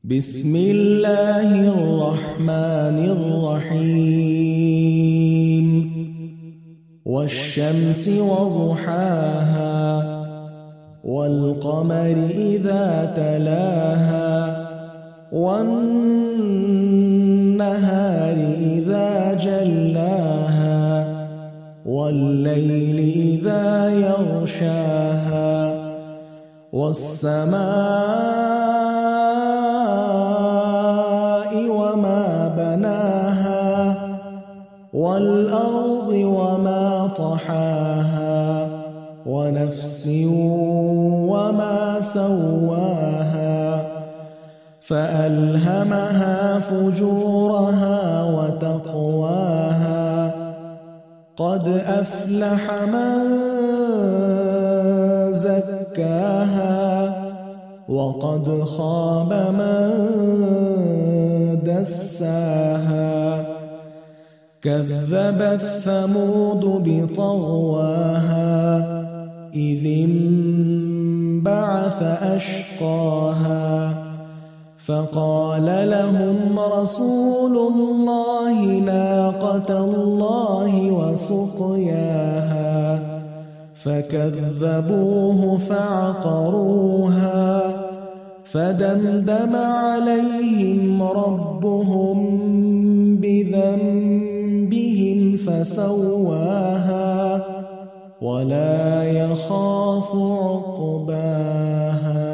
بسم الله الرحمن الرحيم والشمس وضحاها والقمر إذا تلاها والنهار إذا جلاها والليل إذا يغشاها والسماء وما بناها والأرض وما طحاها ونفس وما سواها فألهمها فجورها وتقواها قد أفلح من زكاها وقد خاب من دساها كذبت ثمود بطغواها إذ انبعث أشقاها فقال لهم رسول الله ناقة الله وسقياها فكذبوه فعقروها فدمدم عليهم ربهم بذنبهم فسواها ولا يخاف عقباها.